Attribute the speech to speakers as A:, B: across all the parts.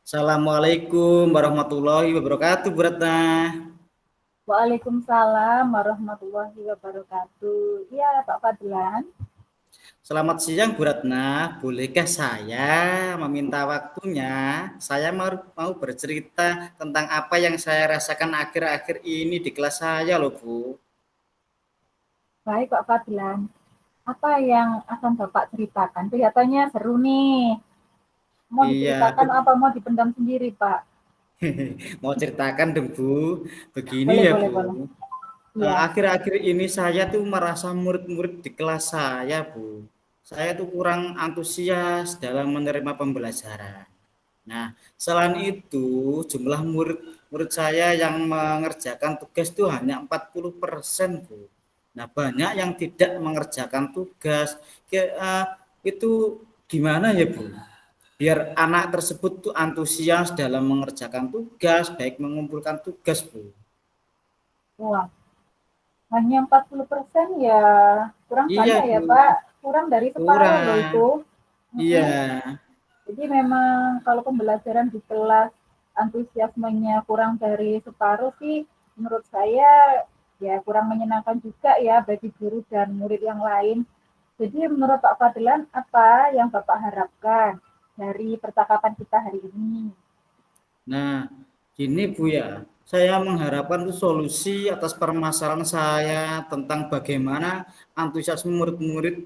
A: Assalamualaikum warahmatullahi wabarakatuh, Bu Ratna.
B: Waalaikumsalam warahmatullahi wabarakatuh. Iya, Pak Fadlan.
A: Selamat siang, Bu Ratna. Bolehkah saya meminta waktunya? Saya mau bercerita tentang apa yang saya rasakan akhir-akhir ini di kelas saya loh, Bu.
B: Baik, Pak Fadlan. Apa yang akan Bapak ceritakan? Kelihatannya seru nih. Mau
A: Iya,
B: diceritakan apa mau dipendam sendiri, Pak?
A: mau ceritakan dong, Bu. Begini
B: Boleh,
A: ya,
B: boleh,
A: Bu.
B: boleh. Iya.
A: Akhir-akhir ini saya tuh merasa murid-murid di kelas saya, Bu. Saya tuh kurang antusias dalam menerima pembelajaran. Nah, selain itu, jumlah murid saya yang mengerjakan tugas itu hanya 40%, Bu. Nah, banyak yang tidak mengerjakan tugas. Itu gimana ya, Bu? Biar anak tersebut tuh antusias dalam mengerjakan tugas, baik mengumpulkan tugas, Bu.
B: Wah, hanya 40% ya kurang
A: Iya,
B: banyak ya,
A: Bu.
B: Pak. Kurang dari separuh loh
A: Kurang.
B: itu.
A: Iya.
B: Mm-mm. Jadi memang kalau pembelajaran di kelas antusiasmenya kurang dari separuh sih, menurut saya ya kurang menyenangkan juga ya bagi guru dan murid yang lain. Jadi menurut Pak Fadlan, apa yang Bapak harapkan dari percakapan kita hari ini?
A: Nah, gini Bu ya, saya mengharapkan tuh solusi atas permasalahan saya tentang bagaimana antusiasme murid-murid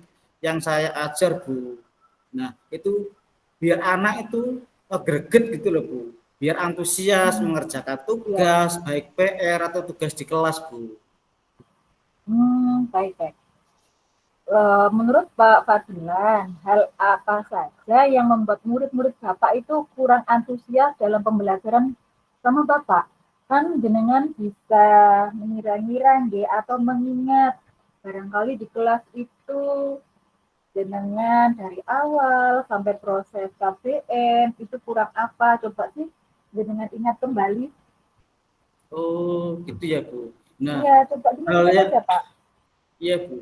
A: yang saya ajar, Bu. Nah, itu biar anak itu greget gitu loh, Bu. Biar antusias
B: Hmm,
A: mengerjakan
B: iya.
A: tugas, baik PR atau tugas di kelas, Bu.
B: Baik-baik. Menurut Pak Fadlan, hal apa saja yang membuat murid-murid Bapak itu kurang antusias dalam pembelajaran sama Bapak? Kan jenengan bisa mengira-ngira atau mengingat barangkali di kelas itu jenengan dari awal sampai proses KBM itu kurang apa? Coba sih jenengan ingat kembali.
A: Oh, gitu ya, Bu. Nah,
B: Iya, coba
A: hal
B: diingat-ingat
A: yang
B: aja, Pak.
A: iya, Bu.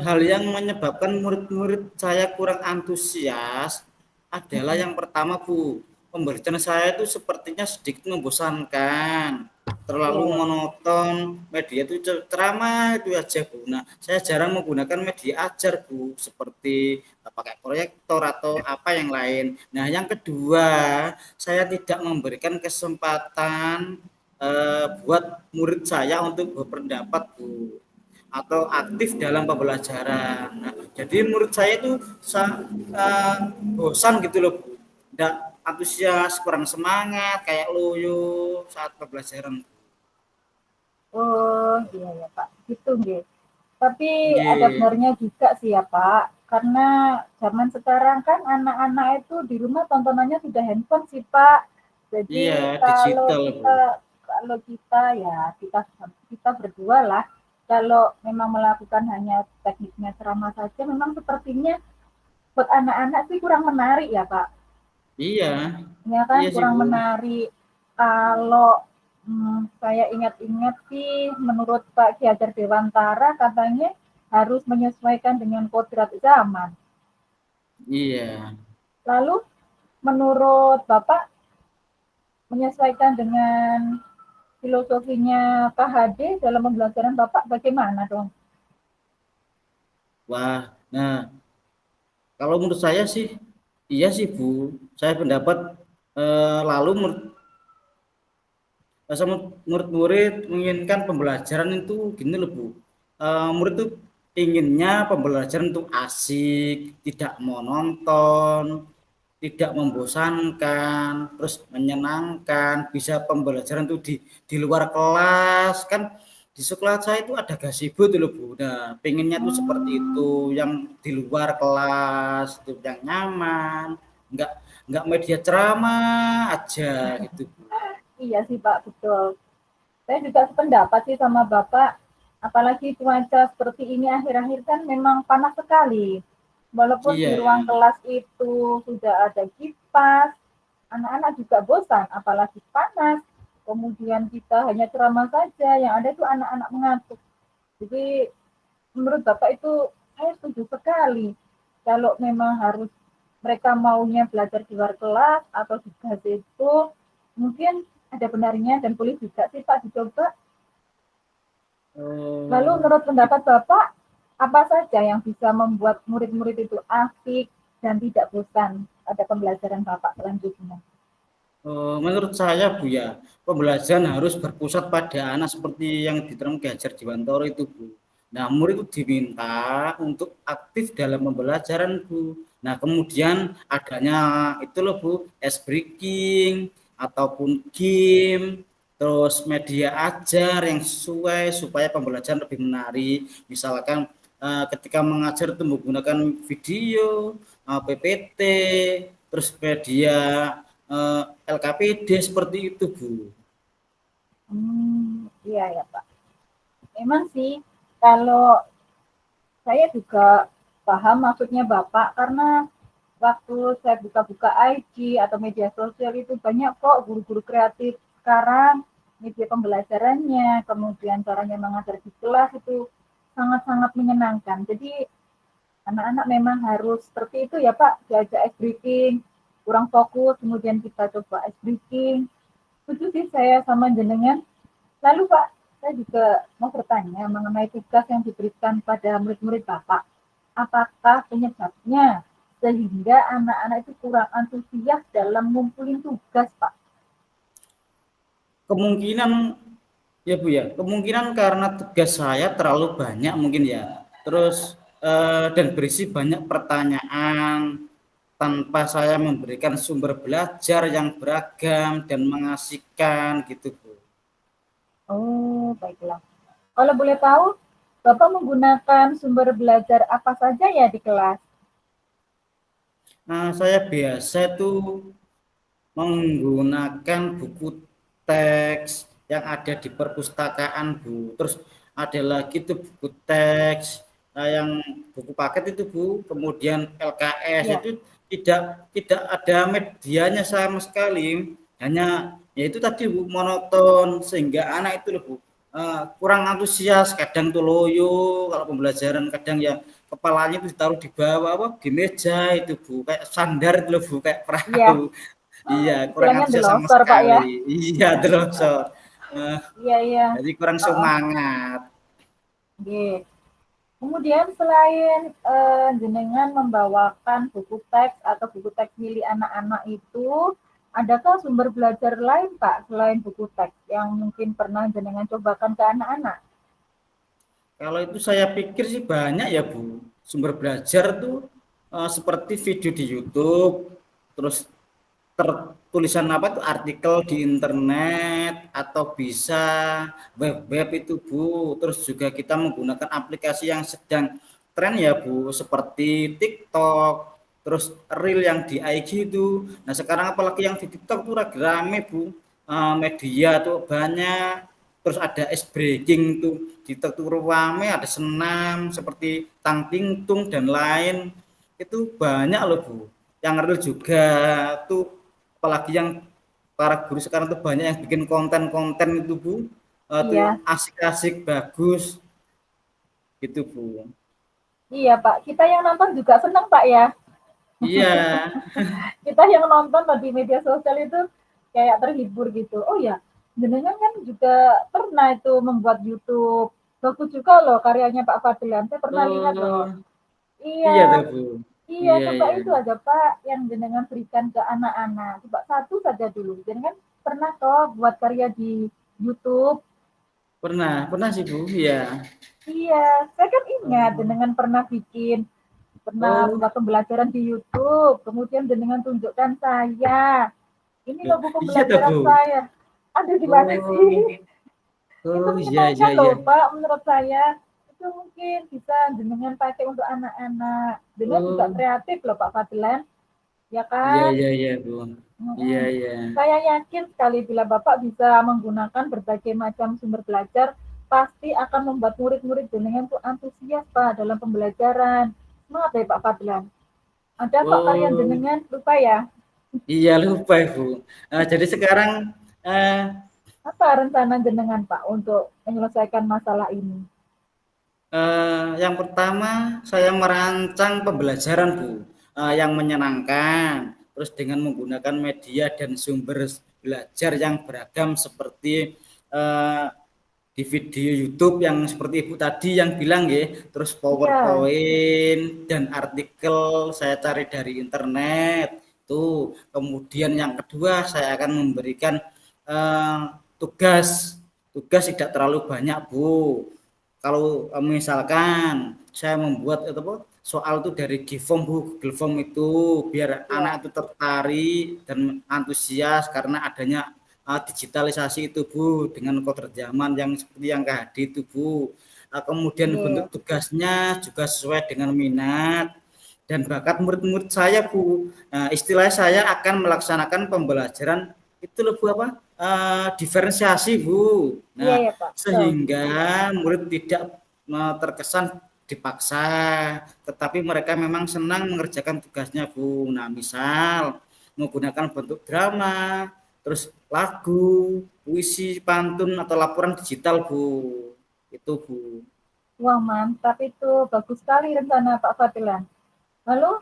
A: Hal yang menyebabkan murid-murid saya kurang antusias adalah
B: Mm-mm.
A: yang pertama, Bu, pembelajaran saya itu sepertinya sedikit membosankan, terlalu
B: Iya.
A: monoton, media itu ceramah itu aja, Bu. Nah, saya jarang menggunakan media ajar, Bu, seperti pakai proyektor atau apa yang lain. Nah, yang kedua, saya tidak memberikan kesempatan buat murid saya untuk berpendapat, Bu, atau aktif dalam pembelajaran. Nah, jadi menurut saya itu bosan gitu loh, Bu. Nggak antusias, kurang semangat, kayak loyo saat pembelajaran.
B: Oh, iya ya Pak, gitu nggih. Tapi ada
A: Nggih.
B: benarnya juga sih ya Pak, karena zaman sekarang kan anak-anak itu di rumah tontonannya sudah handphone sih Pak. Jadi
A: Iya,
B: kalau
A: digital, Bu.
B: kita kalau kita ya kita kita berdua lah, kalau memang melakukan hanya tekniknya ceramah saja, memang sepertinya buat anak-anak sih kurang menarik ya Pak.
A: Iya,
B: Ya kan
A: iya sih,
B: kurang
A: Bu.
B: menarik. Kalau saya ingat-ingat sih menurut Pak Ki Hajar Dewantara katanya harus menyesuaikan dengan kodrat zaman.
A: Iya.
B: Lalu menurut Bapak menyesuaikan dengan filosofinya KHD dalam pembelajaran Bapak bagaimana dong?
A: Wah, nah kalau menurut saya sih, iya sih, Bu. Saya pendapat lalu sama murid-murid menginginkan pembelajaran itu gini loh, Bu. Murid itu inginnya pembelajaran itu asik, tidak monoton, tidak membosankan, terus menyenangkan, bisa pembelajaran itu di luar kelas kan. Di sekolah saya itu ada gazebo tuh loh, Bu. Nah, pengennya tuh seperti itu,
B: Hmm,
A: yang di luar kelas itu yang nyaman, enggak enggak media ceramah aja gitu, Bu.
B: iya sih Pak, betul. Saya juga sependapat sih sama Bapak, apalagi cuaca seperti ini akhir-akhir kan memang panas sekali. Walaupun di
A: Iya,
B: ruang kelas itu sudah ada kipas, anak-anak juga bosan, apalagi panas. Kemudian kita hanya ceramah saja, yang ada itu anak-anak mengantuk. Jadi menurut Bapak itu saya setuju sekali. Kalau memang harus mereka maunya belajar di luar kelas atau di kelas itu mungkin ada benarnya dan boleh juga sih Pak dicoba. Lalu
A: Oh,
B: menurut pendapat Bapak, apa saja yang bisa membuat murid-murid itu asik dan tidak bosan pada pembelajaran Bapak selanjutnya?
A: menurut saya Bu ya, pembelajaran harus berpusat pada anak seperti yang diterangkan Ki Hajar Dewantara itu Bu. Nah, murid itu diminta untuk aktif dalam pembelajaran Bu. Nah, kemudian adanya itu loh Bu, ice breaking ataupun game, terus media ajar yang sesuai supaya pembelajaran lebih menarik. Misalkan ketika mengajar itu menggunakan video, PPT, terus media LKPD seperti itu Bu.
B: Iya ya Pak. Memang sih kalau saya juga paham maksudnya Bapak karena waktu saya buka-buka IG atau media sosial itu banyak kok guru-guru kreatif sekarang media pembelajarannya, kemudian caranya mengajar di kelas itu sangat-sangat menyenangkan. Jadi anak-anak memang harus seperti itu ya Pak, diajak ice breaking, kurang fokus, kemudian kita coba ice breaking. Setuju sih saya sama jenengan. Lalu Pak, saya juga mau bertanya mengenai tugas yang diberikan pada murid-murid Bapak. Apakah penyebabnya sehingga anak-anak itu kurang antusias dalam ngumpulin tugas, Pak?
A: Kemungkinan ya Bu ya, kemungkinan karena tugas saya terlalu banyak mungkin ya. Terus dan berisi banyak pertanyaan tanpa saya memberikan sumber belajar yang beragam dan mengasihkan gitu Bu.
B: Oh, baiklah. Kalau boleh tahu, Bapak menggunakan sumber belajar apa saja ya di kelas?
A: Nah, saya biasa tuh menggunakan buku teks yang ada di perpustakaan Bu. Terus ada lagi tuh buku teks yang buku paket itu Bu. Kemudian LKS
B: Ya,
A: itu tidak ada medianya sama sekali. Hanya ya itu tadi Bu monoton sehingga anak itu loh Bu kurang antusias, kadang tuh loyo kalau pembelajaran, kadang ya kepalanya itu ditaruh di bawah apa di meja itu Bu kayak sandar itu loh Bu kayak
B: iya.
A: perahu. Iya, kurang
B: Istilahnya
A: antusias sama
B: delosor, Pak ya.
A: sekali. Iya, delosor. Eh,
B: Iya, iya.
A: jadi kurang
B: Oh,
A: semangat.
B: oke. Kemudian selain jenengan membawakan buku teks atau buku teks milik anak-anak itu, adakah sumber belajar lain Pak selain buku teks yang mungkin pernah jenengan cobakan ke anak-anak?
A: Kalau itu saya pikir sih banyak ya Bu. Sumber belajar tuh seperti video di YouTube, terus tertulisan apa tuh artikel di internet atau bisa web-web itu Bu. Terus juga kita menggunakan aplikasi yang sedang tren ya Bu, seperti TikTok, terus reel yang di IG itu. Nah, sekarang apalagi yang di TikTok tuh lagi rame Bu. Media tuh banyak. Terus ada ice breaking tuh di TikTok tuh rame, ada senam seperti tangtingtung dan lain. Itu banyak loh Bu. Yang real juga tuh apalagi yang para guru sekarang tuh banyak yang bikin konten-konten itu Bu tuh
B: Iya,
A: asik-asik bagus gitu Bu.
B: iya Pak. Kita yang nonton juga senang Pak ya.
A: Iya.
B: Kita yang nonton di media sosial itu kayak terhibur gitu. Oh ya, jenengan kan juga pernah itu membuat YouTube. Bagus juga loh karyanya Pak Fadlan. Saya pernah lihat loh.
A: Oh, iya tuh
B: Iya,
A: Bu.
B: iya,
A: Iya
B: coba
A: iya.
B: itu aja Pak yang jenengan berikan ke anak-anak. Coba satu saja dulu. Jenengan pernah toh buat karya di YouTube?
A: Pernah sih Bu. Iya.
B: Iya, saya kan ingat
A: Oh,
B: jenengan pernah
A: oh
B: membuat pembelajaran di YouTube. Kemudian jenengan tunjukkan saya. Ini loh buku
A: iya tuh Bu.
B: pembelajaran saya. Aduh, gimana sih?
A: Oh,
B: Itu
A: oh iya iya
B: menyenangkan
A: iya.
B: loh Pak, menurut saya. Itu mungkin bisa jenengan pakai untuk anak-anak. Dengan juga
A: Oh,
B: kreatif loh Pak Fadlan, ya
A: iya
B: kan?
A: iya iya Bu. Iya
B: Mm-mm.
A: iya.
B: Saya yakin sekali bila Bapak bisa menggunakan berbagai macam sumber belajar, pasti akan membuat murid-murid jenengan itu antusias Pak dalam pembelajaran. Semangat ya Pak Fadlan. Ada Pak karya
A: Oh,
B: jenengan? Lupa ya.
A: iya lupa Bu. Jadi sekarang eh,
B: Apa rencana jenengan Pak untuk menyelesaikan masalah ini?
A: yang pertama saya merancang pembelajaran Bu. yang menyenangkan, terus dengan menggunakan media dan sumber belajar yang beragam seperti di video YouTube yang seperti Ibu tadi yang bilang ya, terus
B: Iya,
A: PowerPoint dan artikel saya cari dari internet tuh. Kemudian yang kedua saya akan memberikan tugas tugas tidak terlalu banyak Bu. Kalau misalkan saya membuat itu apa, soal itu dari Giform Bu, Google Form itu biar
B: iya,
A: anak itu tertarik dan antusias karena adanya digitalisasi itu Bu dengan koder zaman yang seperti yang KHD itu Bu. Kemudian bentuk
B: iya,
A: tugasnya juga sesuai dengan minat dan bakat murid-murid saya Bu. Nah, istilahnya saya akan melaksanakan pembelajaran itu loh Bu apa? Diferensiasi Bu.
B: iya
A: Nah,
B: ya Pak, betul.
A: sehingga murid tidak terkesan dipaksa, tetapi mereka memang senang mengerjakan tugasnya Bu. Nah, misal menggunakan bentuk drama, terus lagu, puisi, pantun atau laporan digital Bu. Itu Bu.
B: Wah mantap itu, bagus sekali rencana Pak Fadilan. Lalu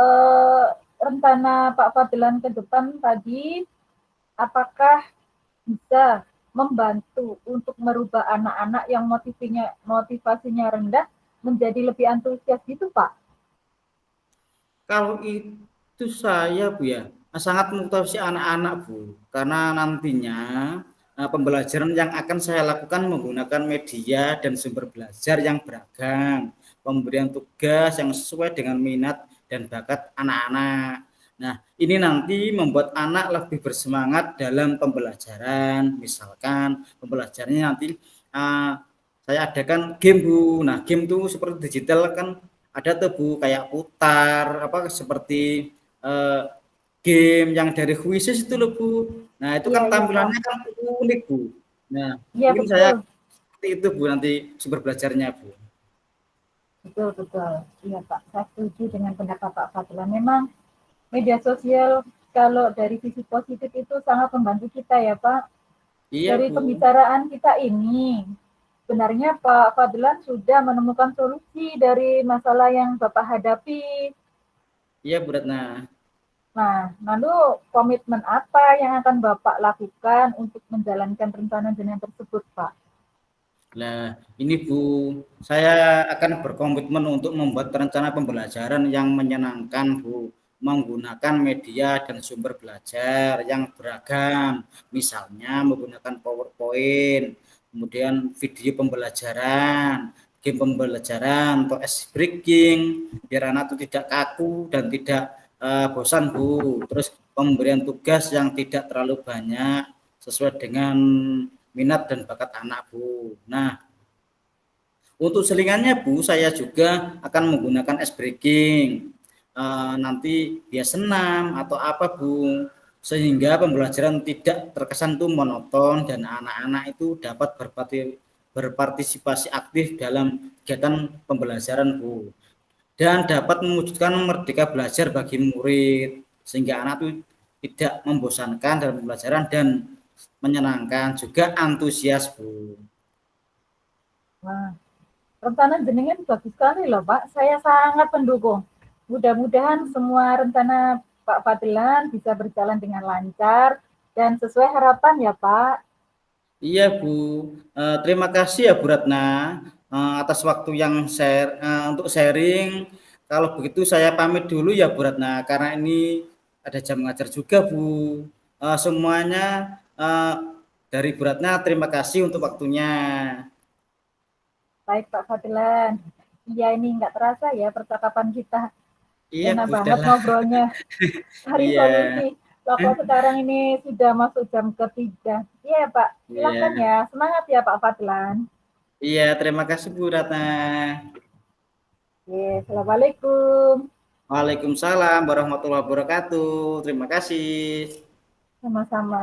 B: eh, rencana Pak Fadilan ke depan tadi, apakah bisa membantu untuk merubah anak-anak yang motivasinya rendah menjadi lebih antusias gitu Pak?
A: Kalau itu saya Bu ya, sangat motivasi anak-anak Bu, karena nantinya pembelajaran yang akan saya lakukan menggunakan media dan sumber belajar yang beragam, pemberian tugas yang sesuai dengan minat dan bakat anak-anak. Nah, ini nanti membuat anak lebih bersemangat dalam pembelajaran. Misalkan pembelajarannya nanti uh, saya adakan game Bu. Nah, game itu seperti digital kan ada tuh Bu kayak putar apa seperti eh, game yang dari Quizzes itu loh Bu. Nah itu
B: Iya,
A: kan
B: iya Pak.
A: tampilannya kan unik Bu. Nah
B: Iya
A: mungkin saya
B: betul,
A: seperti itu Bu nanti sumber belajarnya Bu.
B: betul, betul. Iya Pak, saya setuju dengan pendapat Pak Fadilan. Memang media sosial kalau dari sisi positif itu sangat membantu kita ya Pak.
A: Iya
B: Dari
A: Bu,
B: pembicaraan kita ini, sebenarnya Pak Fadlan sudah menemukan solusi dari masalah yang Bapak hadapi.
A: iya Bu Ratna.
B: Nah, lalu komitmen apa yang akan Bapak lakukan untuk menjalankan rencana jenjang tersebut, Pak?
A: Nah, ini Bu, saya akan berkomitmen untuk membuat rencana pembelajaran yang menyenangkan, Bu, menggunakan media dan sumber belajar yang beragam, misalnya menggunakan PowerPoint, kemudian video pembelajaran, game pembelajaran, atau ice breaking, biar anak itu tidak kaku dan tidak bosan, Bu. Terus pemberian tugas yang tidak terlalu banyak, sesuai dengan minat dan bakat anak Bu. Nah, untuk selingannya Bu, saya juga akan menggunakan ice breaking. Nanti bias senam atau apa Bu, sehingga pembelajaran tidak terkesan tuh monoton dan anak-anak itu dapat berpartisipasi aktif dalam kegiatan pembelajaran Bu. Dan dapat mewujudkan merdeka belajar bagi murid sehingga anak itu tidak membosankan dalam pembelajaran dan menyenangkan juga antusias Bu.
B: Nah, rencana jenengan bagus sekali loh, Pak. Saya sangat mendukung. Mudah-mudahan semua rencana Pak Fadlan bisa berjalan dengan lancar dan sesuai harapan ya, Pak.
A: Iya Bu, terima kasih ya Bu Ratna atas waktu yang untuk sharing. Kalau begitu saya pamit dulu ya Bu Ratna karena ini ada jam ngajar juga Bu. Semuanya dari Bu Ratna terima kasih untuk waktunya.
B: Baik Pak Fadlan. Iya ini nggak terasa ya percakapan kita.
A: Iya
B: Enak
A: Bu,
B: banget
A: udahlah.
B: ngobrolnya. Cari
A: Iya,
B: solusi. Loh kok sekarang ini sudah masuk jam ketiga. Iya Pak, silahkan
A: iya,
B: ya. Semangat ya Pak Fadlan.
A: iya terima kasih Bu Ratna.
B: Oke, Assalamualaikum.
A: Waalaikumsalam warahmatullahi wabarakatuh. Terima kasih.
B: Sama-sama.